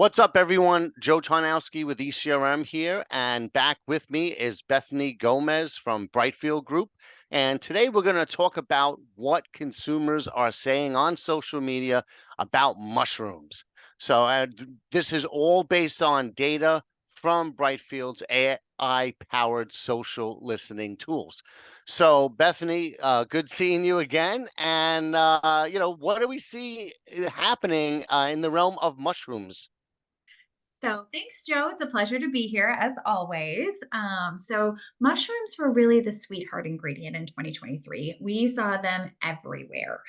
What's up, everyone? Joe Tarnowski with ECRM here, and back with me is Bethany Gomez from Brightfield Group. And today we're going to talk about what consumers are saying on social media about mushrooms. So this is all based on data from Brightfield's AI-powered social listening tools. So, Bethany, good seeing you again. And what do we see happening in the realm of mushrooms? So thanks, Joe. It's a pleasure to be here as always. So mushrooms were really the sweetheart ingredient in 2023. We saw them everywhere.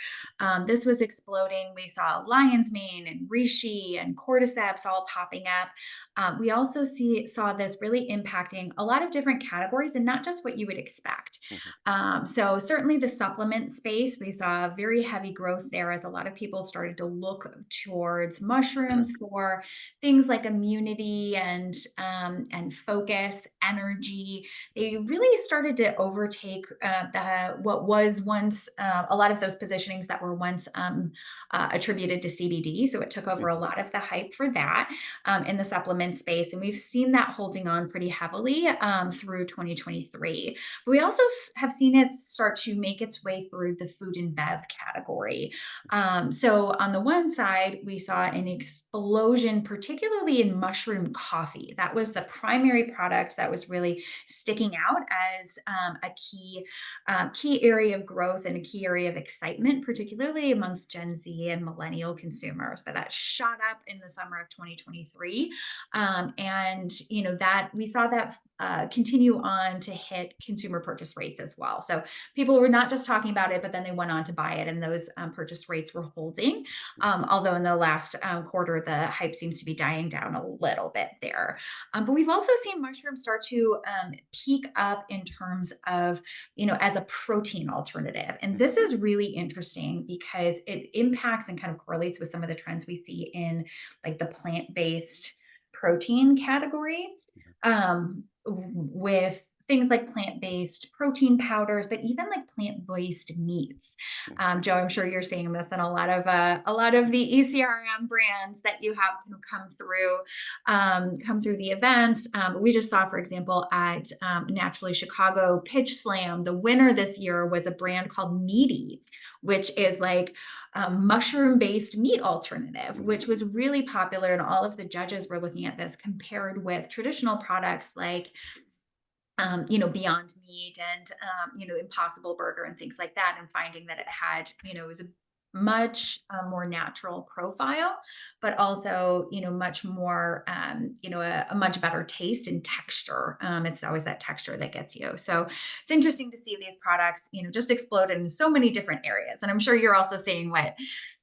This was exploding. We saw lion's mane and reishi and cordyceps all popping up. We also saw this really impacting a lot of different categories and not just what you would expect. Mhm. So certainly the supplement space, we saw very heavy growth there as a lot of people started to look towards mushrooms for things like immunity and focus, energy. They really started to overtake what was once a lot of those positionings that were once attributed to CBD. So it took over a Mhm. lot of the hype for that in the supplement space, and we've seen that holding on pretty heavily through 2023. But we also have seen it start to make its way through the food and bev category. So on the one side, we saw an explosion, particularly in mushroom coffee. That was the primary product that was really sticking out as a key area of growth and a key area of excitement, particularly amongst Gen Z and millennial consumers. But that shot up in the summer of 2023, and that we saw that continue on to hit consumer purchase rates as well. So people were not just talking about it, but then they went on to buy it, and those purchase rates were holding. Although in the last quarter, the hype seems to be dying down a little bit there. But we've also seen mushrooms start to peak up in terms of, as a protein alternative. And this is really interesting because it impacts and kind of correlates with some of the trends we see in like the plant-based protein category. With things like plant-based protein powders, but even like plant-based meats. Joe, I'm sure you're seeing this in a lot of the ECRM brands that you have come through the events. We just saw, for example, at Naturally Chicago Pitch Slam, the winner this year was a brand called Meaty, which is like a mushroom-based meat alternative, which was really popular. And all of the judges were looking at this compared with traditional products like Beyond Meat and, Impossible Burger and things like that, and finding that it was a much more natural profile, but also, much more, a much better taste and texture. It's always that texture that gets you. So it's interesting to see these products, just explode in so many different areas. And I'm sure you're also seeing what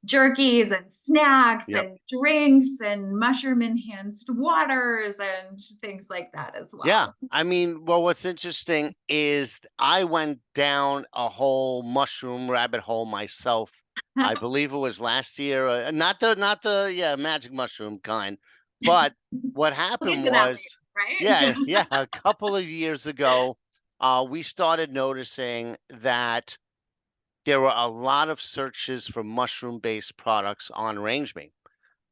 jerkies and snacks Yep. and drinks and mushroom enhanced waters and things like that as Yeah. well. I mean, well, what's interesting is I went down a whole mushroom rabbit hole myself. I believe it was last year, not the magic mushroom kind, but what We'll get happened to that was, later, right? yeah, yeah, a couple of years ago, we started noticing that there were a lot of searches for mushroom-based products on RangeMe. Mhm.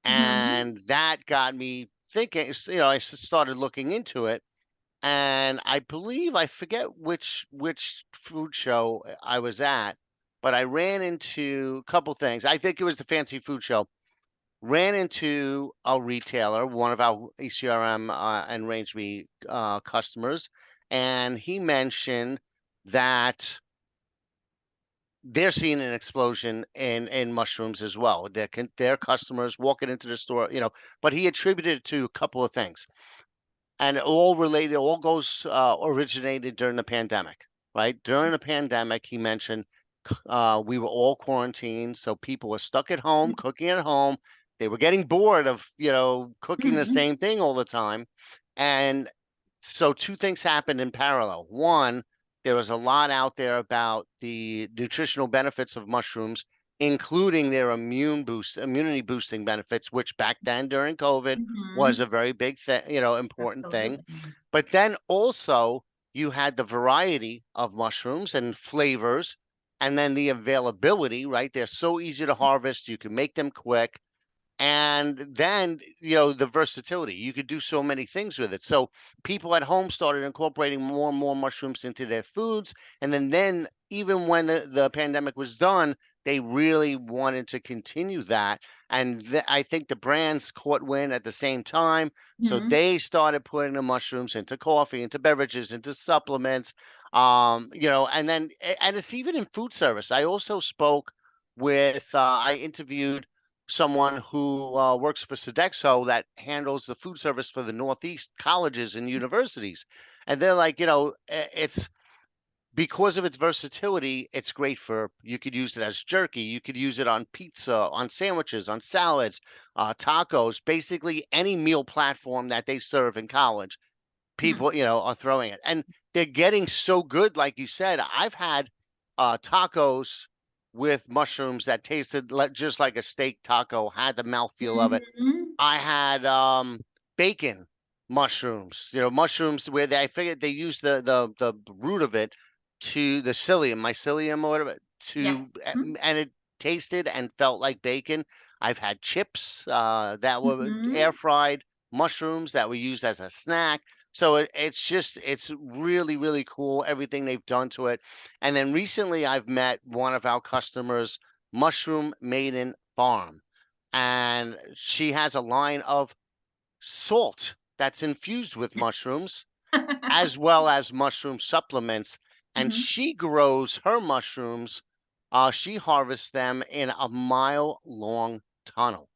And that got me thinking, I started looking into it. And I believe I forget which food show I was at, but I ran into a couple things. I think it was the fancy food show. Ran into a retailer, one of our ECRM and Range Me customers, and he mentioned that they're seeing an explosion in mushrooms as well. Their customers walking into the store, but he attributed it to a couple of things, and all goes originated during the pandemic, right? During the pandemic, he mentioned we were all quarantined, so people were stuck at home, cooking at home. They were getting bored of, cooking the Mhm. same thing all the time. And so two things happened in parallel. One, there was a lot out there about the nutritional benefits of mushrooms, including their immunity boosting benefits, which back then during COVID was a Mhm. very big thing, important thing. Absolutely. But then also you had the variety of mushrooms and flavors, and then the availability, right? They're so easy to harvest, you can make them quick. And then, the versatility, you could do so many things with it. So people at home started incorporating more and more mushrooms into their foods. And then even when the pandemic was done, they really wanted to continue that. And I think the brands caught wind at the same time. So Mhm. they started putting the mushrooms into coffee, into beverages, into supplements. And it's even in food service. I also spoke I interviewed someone who works for Sodexo that handles the food service for the Northeast colleges and universities. And they're like, it's because of its versatility, it's great for, you could use it as jerky, you could use it on pizza, on sandwiches, on salads, tacos, basically any meal platform that they serve in college. Mhm. People, are throwing it. And they're getting so good, like you said. I've had tacos with mushrooms that tasted just like a steak taco, had the mouthfeel of it. Mhm. I had, bacon mushrooms, mushrooms where I figured they use the root of it to the psyllium, mycelium or whatever, Yeah. Mhm. and it tasted and felt like bacon. I've had chips, that were air Mhm. fried mushrooms that were used as a snack. So it's really, really cool, everything they've done to it. And then recently I've met one of our customers, Mushroom Maiden Farm, and she has a line of salt that's infused with mushrooms as well as mushroom supplements. And Mhm. she grows her mushrooms. She harvests them in a mile-long tunnel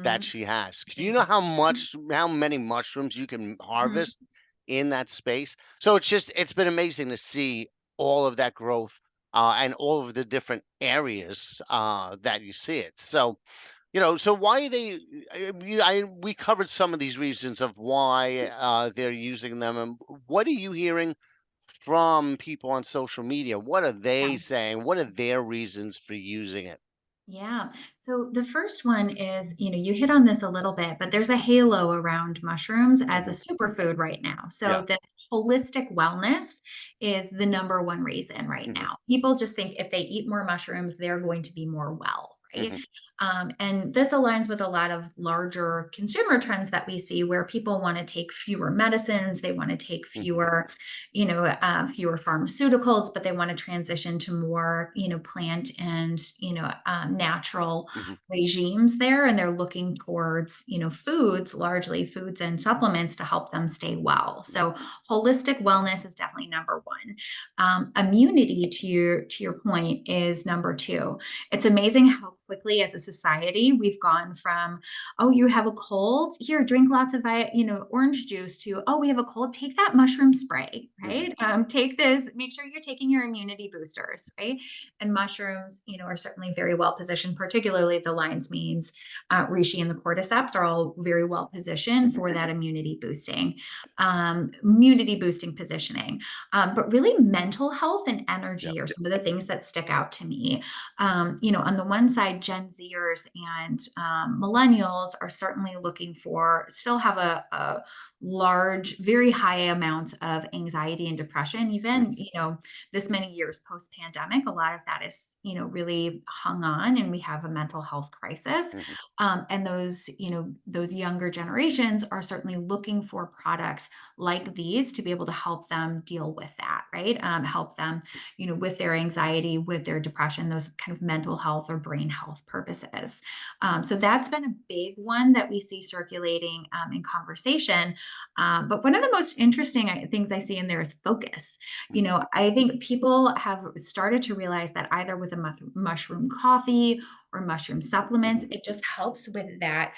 that Mhm. she has. Do you know Amazing. how many mushrooms you can Mhm. harvest in that space? So it's been amazing to see all of that growth, and all of the different areas that you see it. So why are they? We covered some of these reasons of why they're using them, and what are you hearing from people on social media? What are they Yeah. saying? What are their reasons for using it? Yeah. So the first one is, you hit on this a little bit, but there's a halo around mushrooms as a Hmm. superfood right now. So Yeah. the holistic wellness is the number one reason right Hmm. now. People just think if they eat more mushrooms, they're going to be more well, right? Hmm. And this aligns with a lot of larger consumer trends that we see where people want to take fewer medicines, they want to take Hmm. fewer pharmaceuticals, but they want to transition to more, plant and, natural Hmm. regimes there. And they're looking towards, foods, largely foods and supplements to help them stay well. So holistic wellness is definitely number one. Immunity to your point is number two. It's amazing how quickly as a society we've gone from, oh, you have a cold, here, drink lots of orange juice, to, oh, we have a cold, take that mushroom spray, Hmm. right? Take this, make sure you're taking your immunity boosters, right? And mushrooms, are certainly very well positioned, particularly the lion's manes, reishi and the cordyceps are all very well positioned for that immunity boosting positioning. But really mental health and Yeah. energy are some of the things that stick out to me. On the one side, Gen Zers and millennials are certainly looking for, still have a large, very high amounts of anxiety and depression, even, Hmm. this many years post pandemic. A lot of that is, really hung on, and we have a mental health crisis. Hmm. And those younger generations are certainly looking for products like these to be able to help them deal with that, right? Help them with their anxiety, with their depression, those kind of mental health or brain health purposes. So that's been a big one that we see circulating in conversation. But one of the most interesting things I see in there is focus. Hmm. I think people have started to realize that either with a mushroom coffee or mushroom supplements, Hmm. it just helps with that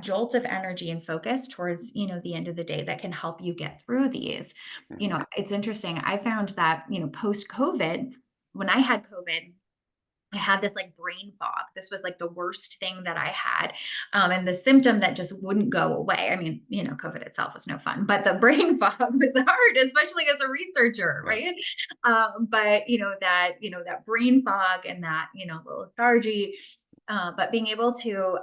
jolt of energy and focus towards, the end of the day that can help you get through these. Hmm. It's interesting. I found that, post COVID, when I had COVID, I had this like brain fog. This was like the worst thing that I had. And the symptom that just wouldn't go away. I mean, COVID itself was no fun, but the brain fog was hard, especially as a researcher, Right. right? But that brain fog and that, the lethargy, but being able to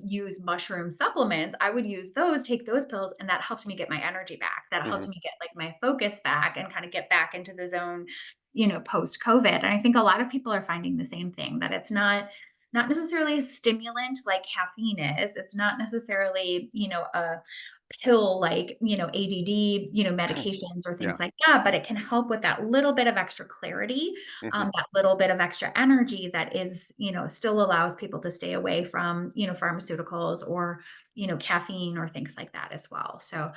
use mushroom supplements, I would use those, take those pills, and that helped me get my energy back. That Hmm. helped me get like my focus back and kind of get back into the zone, post COVID. And I think a lot of people are finding the same thing, that it's not not necessarily a stimulant like caffeine is. It's not necessarily, a pill like, ADD, medications or Yeah. things like that, but it can help with that little bit of extra clarity, Hmm. that little bit of extra energy that is, still allows people to stay away from, pharmaceuticals or, caffeine or things like that as well. So,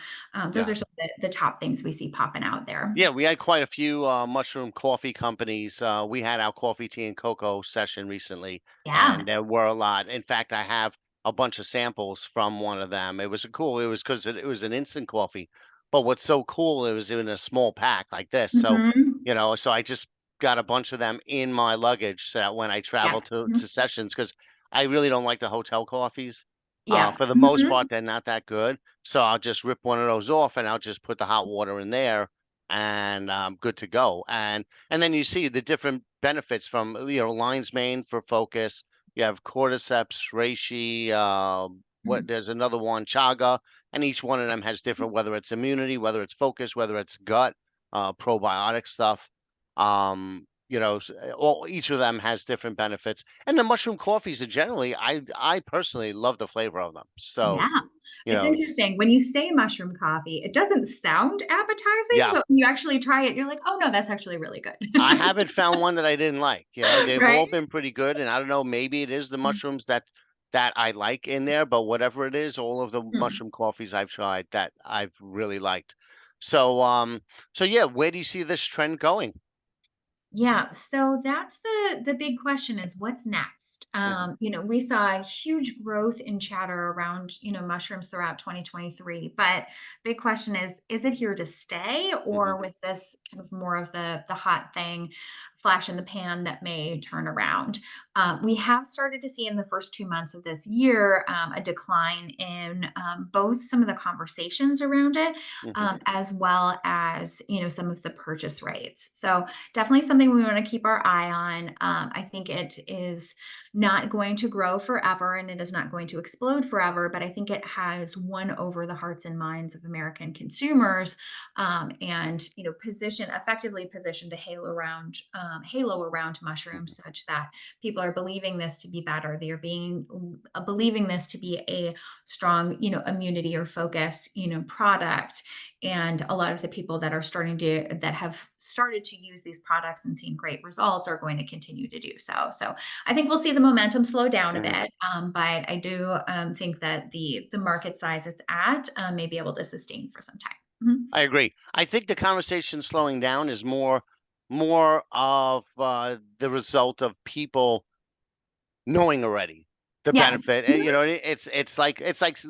those Yeah. are some of the top things we see popping out there. Yeah, we had quite a few mushroom coffee companies. We had our coffee, tea, and cocoa session recently, Yeah. and there were a lot. In fact, I have a bunch of samples from one of them. It was cool. It was because it was an instant coffee, but what's so cool, it was in a small pack like this. So, Mhm. so I just got a bunch of them in my luggage so that when I travel Yeah. to Mhm. sessions, because I really don't like the hotel coffees. Yeah. For the most part, Mhm. they're not that good. So I'll just rip one of those off and I'll just put the hot water in there and good to go. And then you see the different benefits from lion's mane for focus. You have cordyceps, reishi. What Mhm. there's another one, chaga, and each one of them has different, whether it's immunity, whether it's focus, whether it's gut, probiotic stuff. All each of them has different benefits. And the mushroom coffees are generally, I personally love the flavor of them. So Yeah. you It's know, interesting. When you say mushroom coffee, it doesn't sound appetizing, yeah. but when you actually try it, you're like, "Oh, no, that's actually really good." I haven't found one that I didn't like. They've Right? all been pretty good, and I don't know, maybe it is the mushrooms that I like in there, but whatever it is, all of the Mhm. mushroom coffees I've tried that I've really liked. So, so yeah, where do you see this trend going? Yeah, so that's the big question is what's next? Hmm. We saw a huge growth in chatter around, mushrooms throughout 2023, but big question is it here to stay Hmm. or was this kind of more of the hot thing, flash in the pan that may turn around? We have started to see in the first 2 months of this year a decline in both some of the conversations around it, Hmm. as well as some of the purchase rates. So definitely something we want to keep our eye on. I think it is not going to grow forever and it is not going to explode forever, but I think it has won over the hearts and minds of American consumers, and effectively positioned a halo around mushrooms, such that people are believing this to be better. They are believing this to be a strong immunity or focus product, and a lot of the people that have started to use these products and seen great results are going to continue to do so. So I think we'll see the momentum slow down a Hmm. bit, but I do think that the market size it's at may be able to sustain for some time. Mhm. I agree. I think the conversation slowing down is more of the result of people knowing already the Yeah. benefit. And Mhm. it's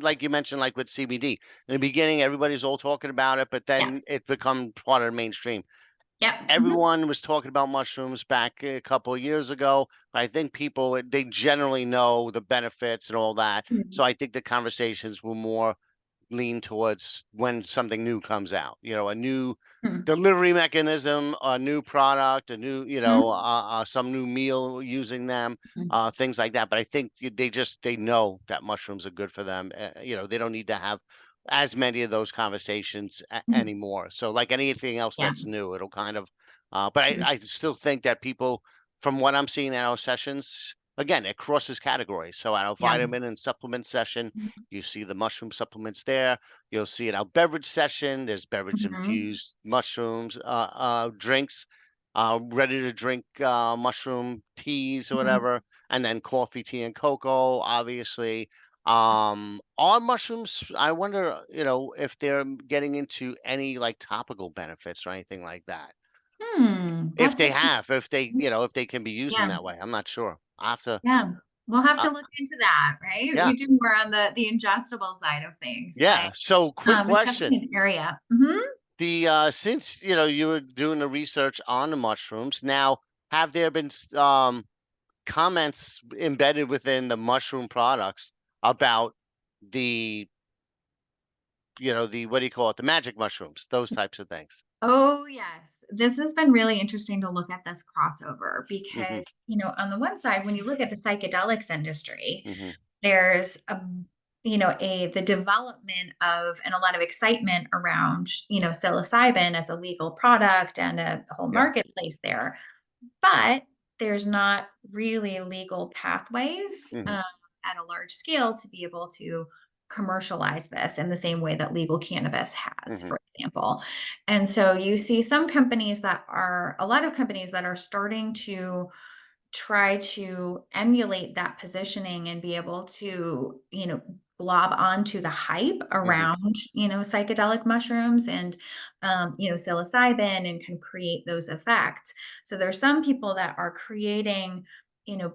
like you mentioned, like with CBD. In the beginning, everybody's all talking about it, but Yeah. then it become part of the mainstream. Yep. Mhm. Everyone was talking about mushrooms back a couple of years ago. But I think people they generally know the benefits and all that. Mhm. So I think the conversations were more lean towards when something new comes out. A new Mhm. delivery mechanism, a new product, a new, Mhm. some new meal using them, Mhm. things like that. But I think they know that mushrooms are good for them. They don't need to have as many of those conversations Mhm. anymore. So like anything else Yeah. that's new, it'll kind of. But Mhm. I still think that people, from what I'm seeing in our sessions, again, it crosses categories. So at our Yeah. vitamin and supplement session, Mhm. you see the mushroom supplements there. You'll see in our beverage session, there's beverage Mhm. infused mushrooms, drinks, ready to drink mushroom teas or Mhm. whatever, and then coffee, tea, and cocoa, obviously. Are mushrooms, I wonder, if they're getting into any like topical benefits or anything like that. If That's they interesting. have, if they can be used in Yeah. that way. I'm not sure. I have to, Yeah. We'll have uh, to look into that, right? yeah. We do more on the ingestible side of things, but, Yeah. So quick it's definitely question. an area. Mhm. The since you were doing the research on the mushrooms, now have there been comments embedded within the mushroom products about the the what do you call it, the magic mushrooms, those types of things? Oh, yes. This has been really interesting to look at this crossover Hmm. because, on the one side, when you look at the psychedelics industry, Hmm. there's the development of and a lot of excitement around, psilocybin as a legal product and a whole Yeah. marketplace there. But there's not really legal pathways, Mhm. at a large scale to be able to commercialize this in the same way that legal cannabis has, Mhm. for example. And so you see some companies that are a lot of companies that are starting to try to emulate that positioning and be able to, glob onto the hype Mhm. around, psychedelic mushrooms and, psilocybin and can create those effects. So there's some people that are creating,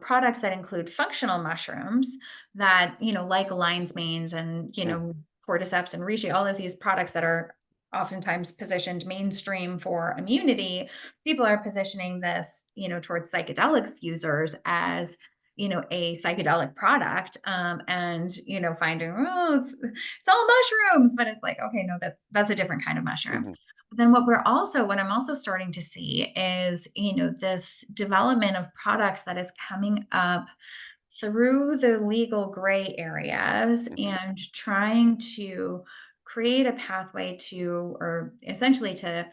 products that include functional mushrooms that, like lion's manes and, Mhm. cordyceps and reishi, all of these products that are oftentimes positioned mainstream for immunity. People are positioning this, towards psychedelics users as, a psychedelic product, and finding, oh, it's all mushrooms, but it's like, okay, no, that's a different kind of mushrooms. Mhm. But then what I'm also starting to see is, this development of products that is coming up through the legal gray areas Mhm. and trying to create a pathway to, or essentially to,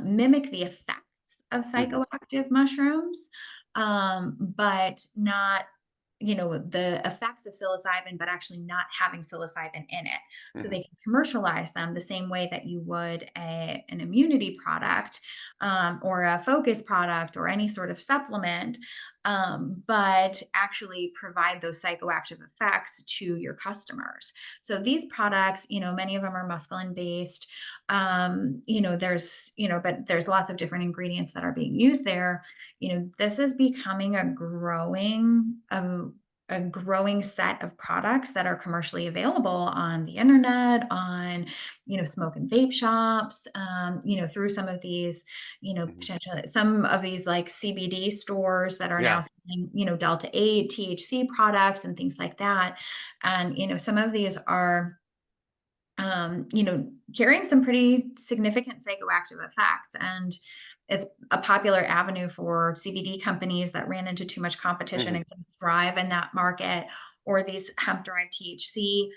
mimic the effects of Mhm. psychoactive mushrooms, but not, the effects of psilocybin, but actually not having psilocybin in it. So Mhm. they can commercialize them the same way that you would an immunity product, or a focus product or any sort of supplement, but actually provide those psychoactive effects to your customers. So these products, many of them are mescaline based. But there's lots of different ingredients that are being used there. This is becoming a growing set of products that are commercially available on the internet, on, smoke and vape shops, through some of these, Mhm. potentially some of these like CBD stores that are Yeah. now selling, Delta 8 THC products and things like that. And, some of these are, carrying some pretty significant psychoactive effects. And it's a popular avenue for CBD companies that ran into too much competition Mhm. and couldn't thrive in that market, or these hemp derived THC,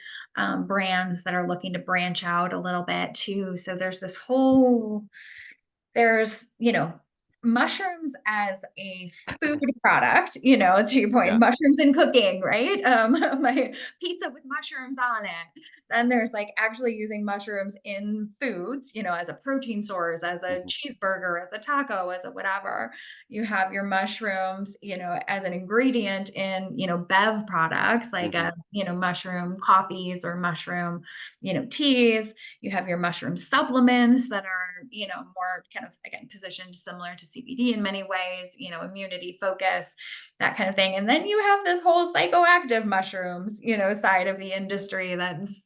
brands that are looking to branch out a little bit too. So there's, mushrooms as a food product, to your point, Yeah. mushrooms in cooking, right? My pizza with mushrooms on it. Then there's like actually using mushrooms in foods, as a protein source, as a Mhm. cheeseburger, as a taco, as a whatever. You have your mushrooms, as an ingredient in, bev products like Mhm. mushroom coffees or mushroom, teas. You have your mushroom supplements that are, more kind of, again, positioned similar to CBD in many ways, immunity focus, that kind of thing. And then you have this whole psychoactive mushrooms, side of the industry that's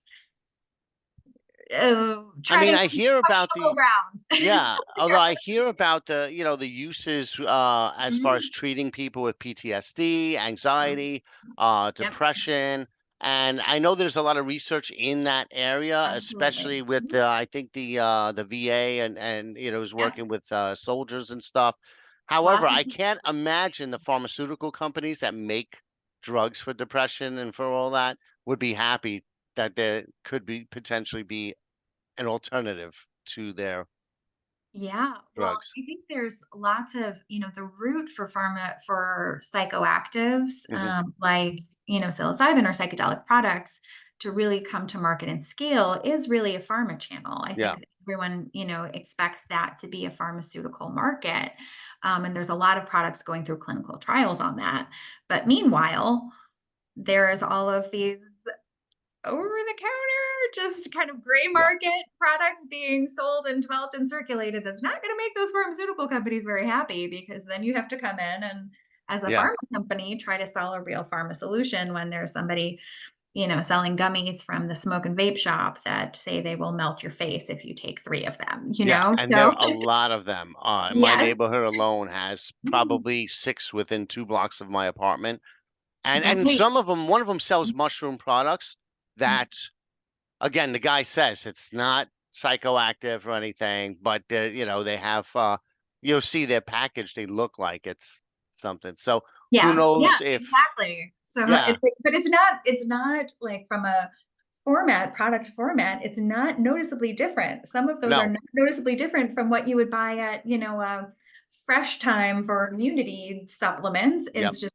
I mean, treading I on hear about questionable the grounds. Yeah, although I hear about the uses, as far as Mhm. treating people with PTSD, Mhm. anxiety, Yep. depression, and I know there's a lot of research in that area, especially Absolutely. with Mhm. I think the VA and is Yep. working with soldiers and stuff. However, Lots of I can't imagine the pharmaceutical companies that make drugs for depression and for all that would be happy that there could be potentially be an alternative to their Yeah, well, drugs. I think there's lots of, the root for psychoactives, Mhm. like, psilocybin or psychedelic products to really come to market and scale is really a pharma channel. I Yeah, think everyone, expects that to be a pharmaceutical market. And there's a lot of products going through clinical trials on that. But meanwhile, there's all of these over the counter, just kind of gray yeah, market products being sold and developed and circulated that's not going to make those pharmaceutical companies very happy, because then you have to come in and as a yeah, pharma company try to sell a real pharma solution when there's somebody, selling gummies from the smoke and vape shop that say they will melt your face if you take 3 of them, yeah, and there so are a lot of them. My yes. neighborhood alone has Mm, probably 6 within 2 blocks of my apartment, and right. some of them, one of them sells mushroom products Mhm. that, again, the guy says it's not psychoactive or anything, but they're they have, you'll see their package, they look like it's something. So, who Yeah, knows if exactly. So yeah, it's like, but it's not like from a product format, it's not noticeably different. Some of those are no, not noticeably different from what you would buy at, a fresh time for immunity supplements. Yep. It's just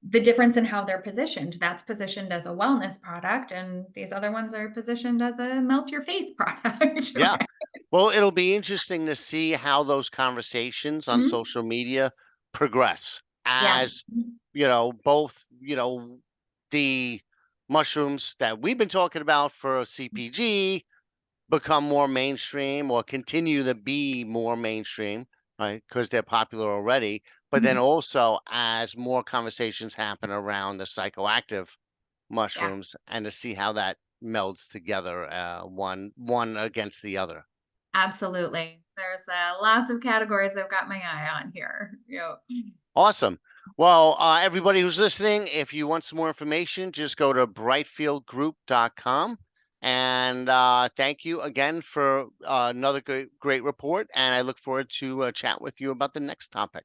the difference in how they're positioned. That's positioned as a wellness product, and these other ones are positioned as a melt your face product. Yeah. Right? Well, it'll be interesting to see how those conversations on Mhm. social media progress Yeah. as, both, the mushrooms that we've been talking about for CPG become more mainstream or continue to be more mainstream, right? Because they're popular already. But then Mhm. also as more conversations happen around the psychoactive Yeah. mushrooms and to see how that melds together, one against the other. Absolutely. There's lots of categories I've got my eye on here. Awesome. Well, everybody who's listening, if you want some more information, just go to brightfieldgroup.com. And thank you again for another great report. And I look forward to chat with you about the next topic.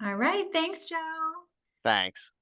All right. Thanks, Joe. Thanks.